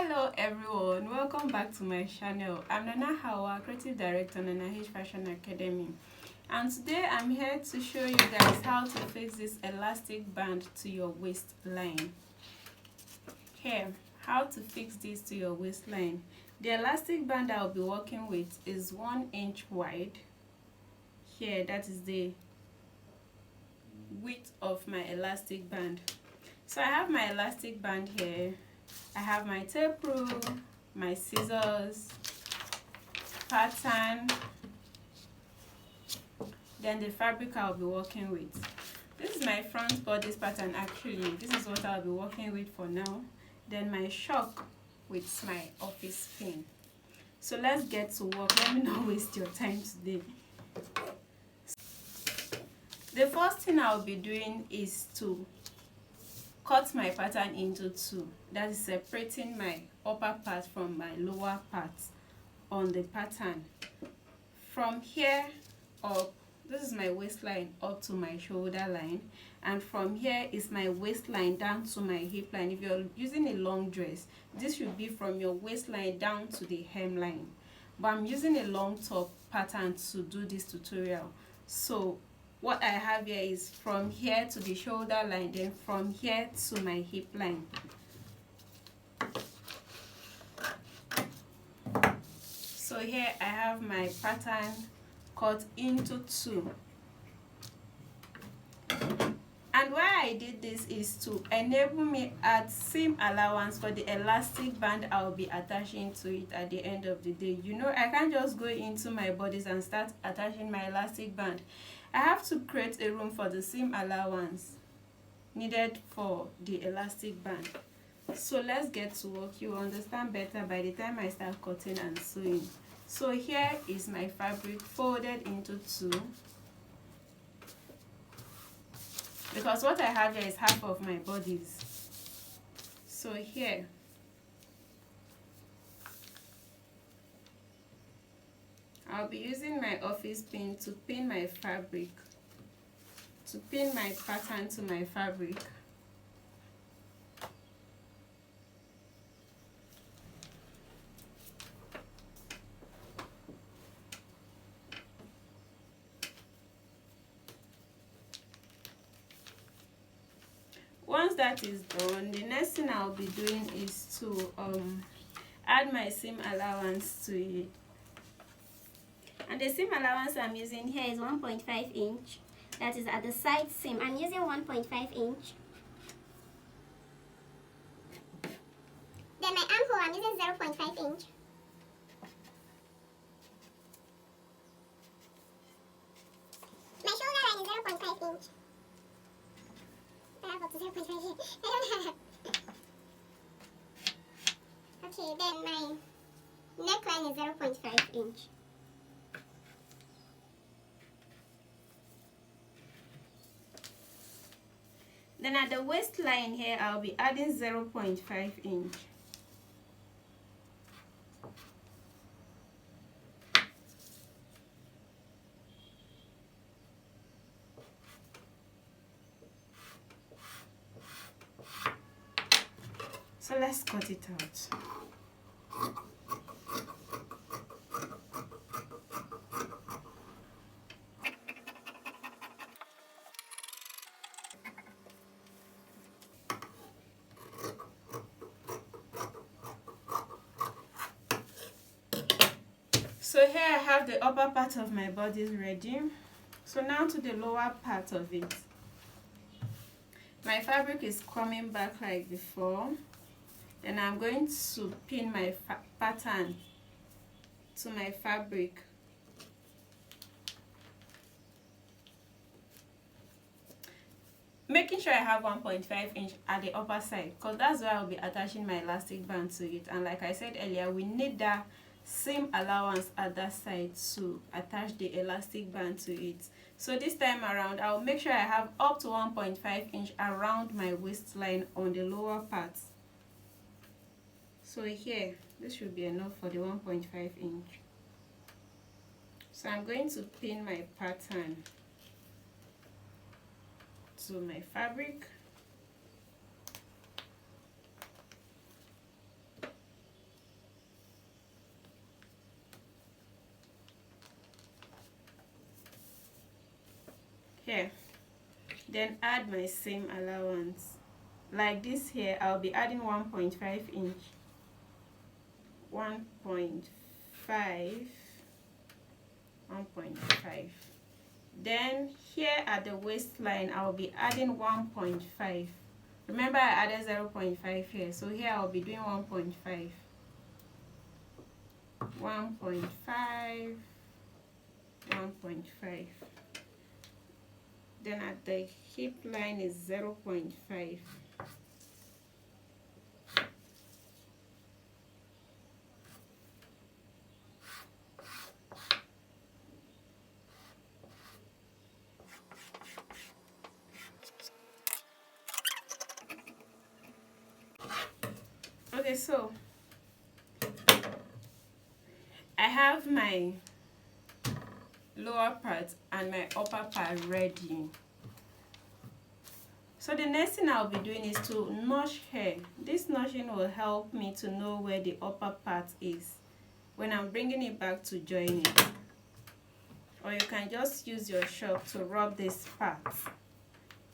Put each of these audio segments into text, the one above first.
Hello everyone, welcome back to my channel. I'm Nana Hawa, creative director Nana H Fashion Academy, and today I'm here to show you guys how to fix this elastic band to your waistline. Here, how to fix this to your waistline. The elastic band I'll be working with is 1 inch wide. Here, that is the width of my elastic band. So I have my elastic band here. I have my tape rule, my scissors, pattern, then the fabric I'll be working with. This is my front bodice pattern actually. This is what I'll be working with for now. Then my shock with my office pin. So let's get to work. Let me not waste your time today. The first thing I'll be doing is to cut my pattern into two. That is separating my upper part from my lower part on the pattern. From here up, this is my waistline up to my shoulder line, and from here is my waistline down to my hip line. If you're using a long dress, this should be from your waistline down to the hemline, but I'm using a long top pattern to do this tutorial. So what I have here is from here to the shoulder line, then from here to my hip line. So here I have my pattern cut into two. And why I did this is to enable me add seam allowance for the elastic band I'll be attaching to it at the end of the day. You know, I can't just go into my bodice and start attaching my elastic band. I have to create a room for the seam allowance needed for the elastic band. So let's get to work. You will understand better by the time I start cutting and sewing. So here is my fabric folded into two, because what I have here is half of my bodice. So here I'll be using my office pin to pin my fabric, to pin my pattern to my fabric. Once that is done, the next thing I'll be doing is to add my seam allowance to it. And the seam allowance I'm using here is 1.5 inch. That is at the side seam. I'm using 1.5 inch. Then my armhole, I'm using 0.5 inch. My shoulder line is 0.5 inch. I have up to 0.5 here. I don't have. Okay, then my neckline is 0.5 inch. Then at the waistline here, I'll be adding 0.5 inch. So let's cut it out. So here I have the upper part of my body ready. So now to the lower part of it. My fabric is coming back like before. Then I'm going to pin my pattern to my fabric. Making sure I have 1.5 inch at the upper side, because that's where I'll be attaching my elastic band to it. And like I said earlier, we need that seam allowance at that side to attach the elastic band to it. So this time around, I'll make sure I have up to 1.5 inch around my waistline on the lower part. So here, this should be enough for the 1.5 inch. So I'm going to pin my pattern to my fabric. here, then add my seam allowance. Like this here, I'll be adding 1.5 inch, 1.5, 1.5. Then here at the waistline, I'll be adding 1.5. Remember I added 0.5 here, so here I'll be doing 1.5, 1.5, 1.5. Then at the hip line is 0.5. Okay, so I have my lower part and my upper part ready. So the next thing I'll be doing is to notch here. This notching will help me to know where the upper part is when I'm bringing it back to join it. Or you can just use your chalk to rub this part.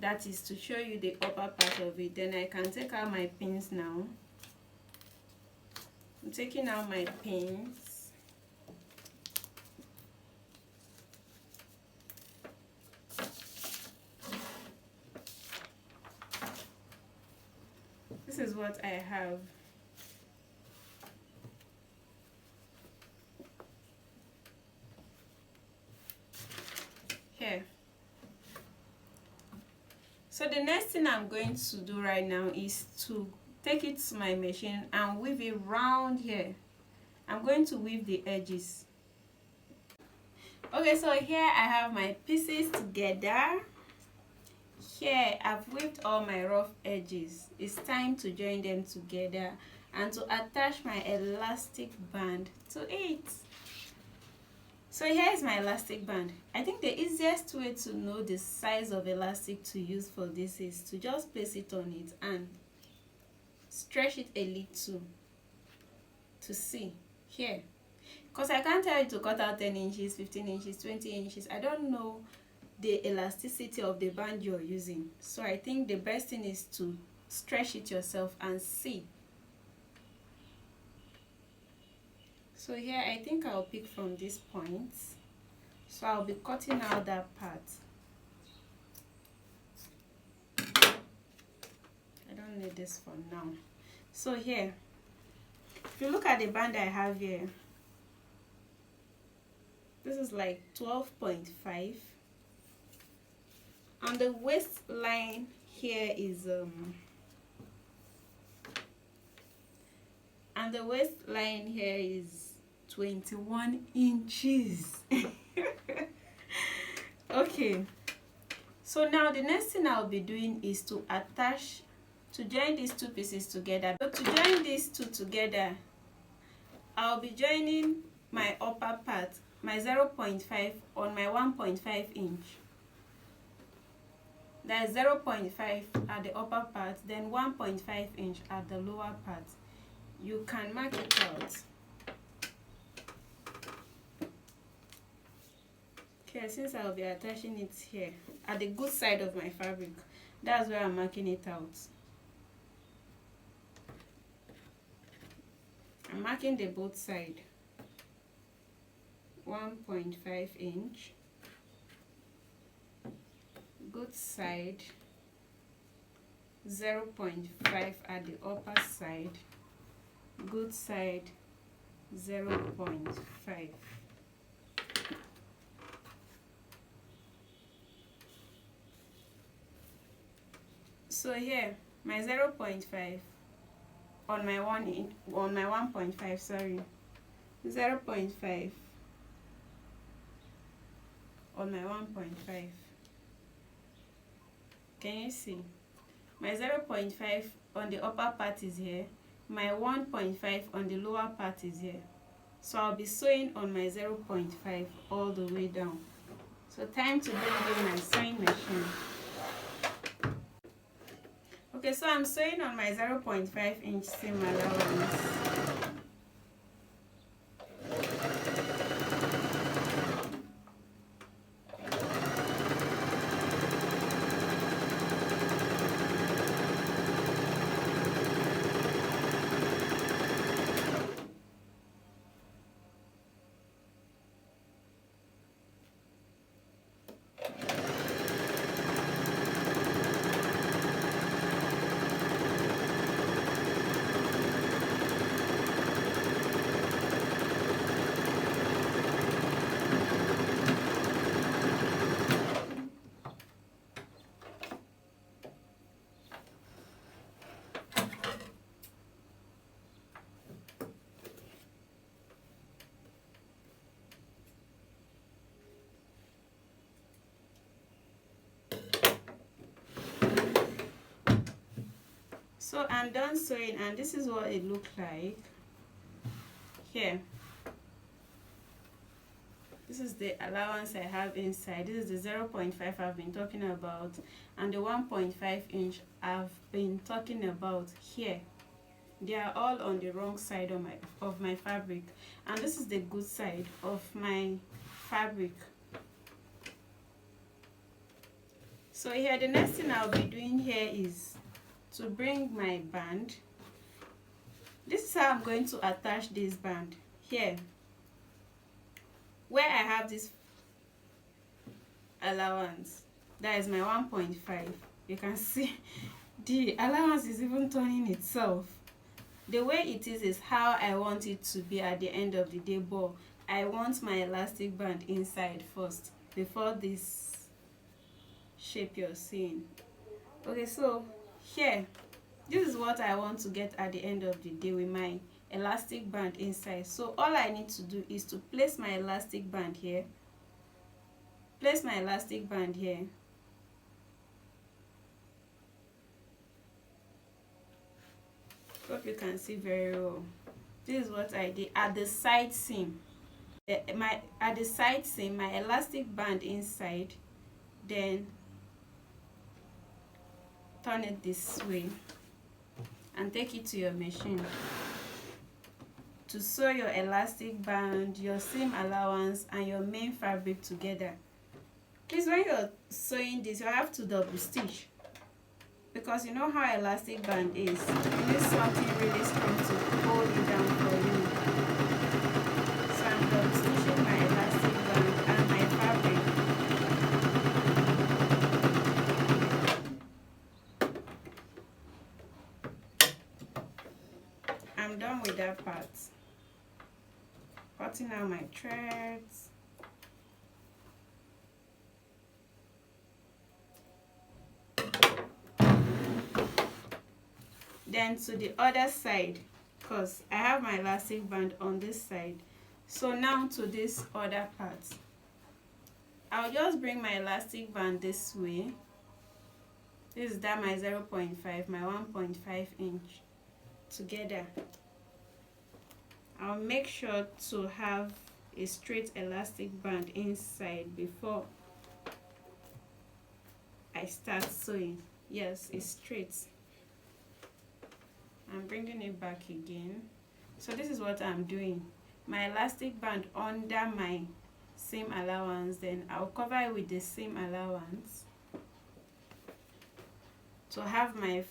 That is to show you the upper part of it. Then I can take out my pins now. I'm taking out my pins. This is what I have. Here. So the next thing I'm going to do right now is to take it to my machine and weave it round here. I'm going to weave the edges. Okay, so here I have my pieces together. Here I've weaved all my rough edges. It's time to join them together and to attach my elastic band to it. So here is my elastic band. I think the easiest way to know the size of elastic to use for this is to just place it on it and stretch it a little to see here, because I can't tell you to cut out 10 inches, 15 inches, 20 inches. I don't know the elasticity of the band you're using, so I think the best thing is to stretch it yourself and see. So here I think I'll pick from this point, so I'll be cutting out that part. I don't need this for now. So here, if you look at the band I have here, this is like 12.5. And the waistline here is and the waistline here is 21 inches. Okay, so now the next thing I'll be doing is to join these two pieces together. So to join these two together, I'll be joining my upper part, my 0.5 on my 1.5 inch. There's 0.5 at the upper part, then 1.5 inch at the lower part. You can mark it out. Okay, since I'll be attaching it here at the good side of my fabric, that's where I'm marking it out. I'm marking the both side, 1.5 inch, good side, 0.5 at the upper side, good side, 0.5. So here my 0.5 on my 1.5, sorry, 0.5 on my 1.5. Can you see? My 0.5 on the upper part is here, my 1.5 on the lower part is here. So I'll be sewing on my 0.5 all the way down. So time to bring in my sewing machine. Okay, so I'm sewing on my 0.5 inch seam allowance. So I'm done sewing, and this is what it looked like here. This is the allowance I have inside. This is the 0.5 I've been talking about, and the 1.5 inch I've been talking about here. They are all on the wrong side of my fabric, and this is the good side of my fabric. So here, the next thing I'll be doing here is to bring my band. This is how I'm going to attach this band here, where I have this allowance. That is my 1.5. You can see the allowance is even turning itself. The way it is how I want it to be at the end of the day, but I want my elastic band inside first before this shape you're seeing. Okay, so here, this is what I want to get at the end of the day with my elastic band inside. So all I need to do is to place my elastic band here, place my elastic band here, hope you can see very well. This is what I did at the side seam. At the side seam, my elastic band inside, then turn it this way and take it to your machine to sew your elastic band, your seam allowance, and your main fabric together. Please, when you're sewing this, you have to double stitch, because you know how elastic band is. You need something really strong to hold it down for you. So I'm double stitching my elastic band and my fabric. I'm done with that part. Cutting out my threads. Then to the other side, because I have my elastic band on this side. So now to this other part, I'll just bring my elastic band this way. This is that my 0.5, my 1.5 inch together. I'll make sure to have a straight elastic band inside before I start sewing. Yes, it's straight. I'm bringing it back again. So this is what I'm doing. My elastic band under my seam allowance, then I'll cover it with the seam allowance to have my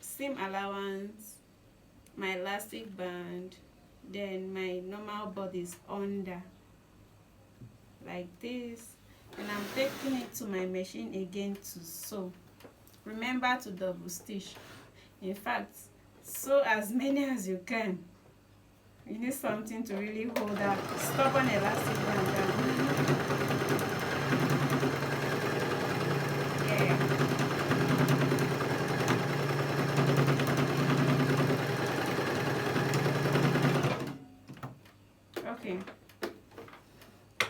seam allowance, my elastic band, then my normal bodies under like this, and I'm taking it to my machine again to sew. Remember to double stitch. In fact, sew as many as you can. You need something to really hold that stubborn elastic band down. Yeah. Okay.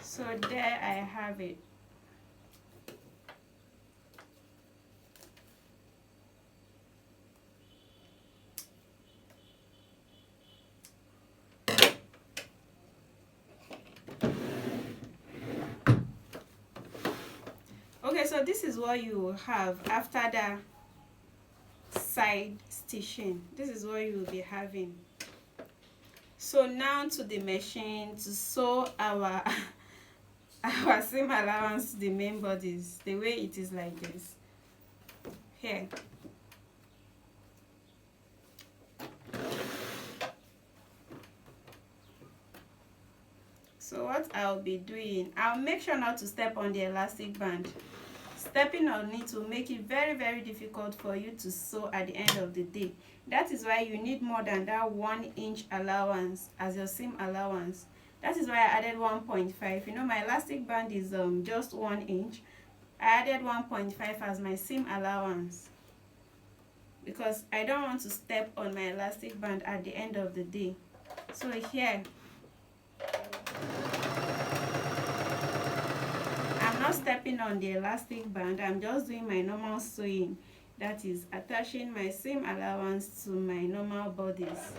So there I have it. Okay, so this is what you will have after the side stitching. This is what you will be having. So now to the machine to sew our our seam allowance to the main bodies, the way it is like this here. So what I'll be doing, I'll make sure not to step on the elastic band. Stepping on it will make it very difficult for you to sew at the end of the day. That is why you need more than that 1 inch allowance as your seam allowance. That is why I added 1.5. You know, my elastic band is just 1 inch. I added 1.5 as my seam allowance because I don't want to step on my elastic band at the end of the day. So here, I'm not stepping on the elastic band, I'm just doing my normal sewing. that is attaching my seam allowance to my normal bodice.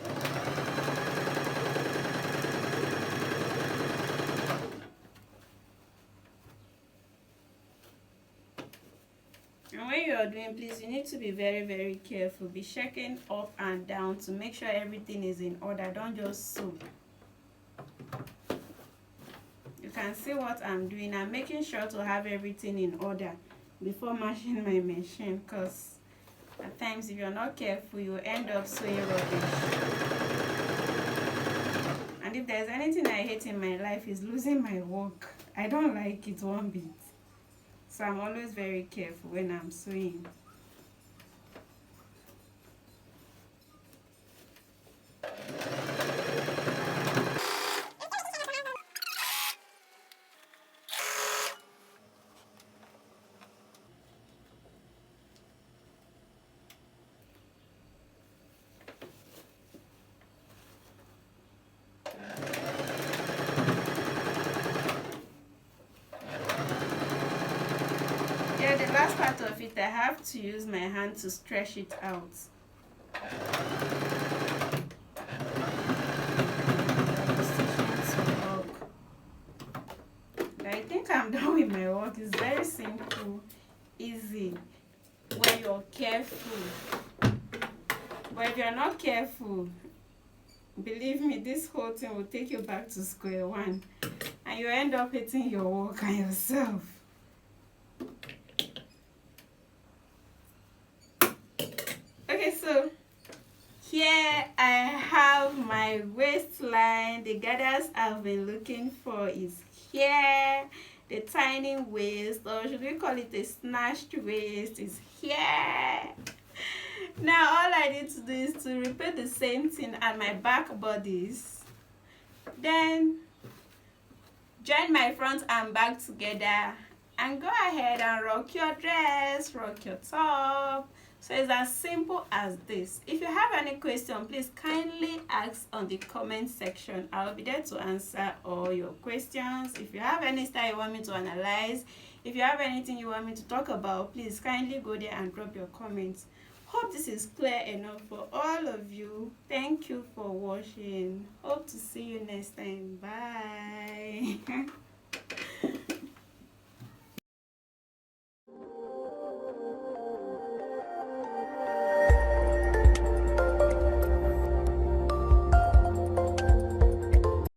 And when you are doing, please, you need to be very careful. Be checking up and down to make sure everything is in order. Don't just sew. You can see what I'm doing. I'm making sure to have everything in order before mashing my machine, because at times if you're not careful, you end up sewing rubbish. And if there's anything I hate in my life, is losing my work. I don't like it one bit. So I'm always very careful when I'm sewing. Yeah, the last part of it, I have to use my hand to stretch it out. I think I'm done with my work. It's very simple, easy, when you're careful. But if you're not careful, believe me, this whole thing will take you back to square one, and you end up hating your work and yourself. Okay, so here I have my waistline. The gathers I've been looking for is here. The tiny waist, or should we call it a snatched waist, is here. Now all I need to do is to repeat the same thing at my back bodies. Then join my front and back together and go ahead and rock your dress, rock your top. So it's as simple as this. If you have any question, please kindly ask on the comment section. I'll be there to answer all your questions. If you have any style you want me to analyze, if you have anything you want me to talk about, please kindly go there and drop your comments. Hope this is clear enough for all of you. Thank you for watching. Hope to see you next time. Bye.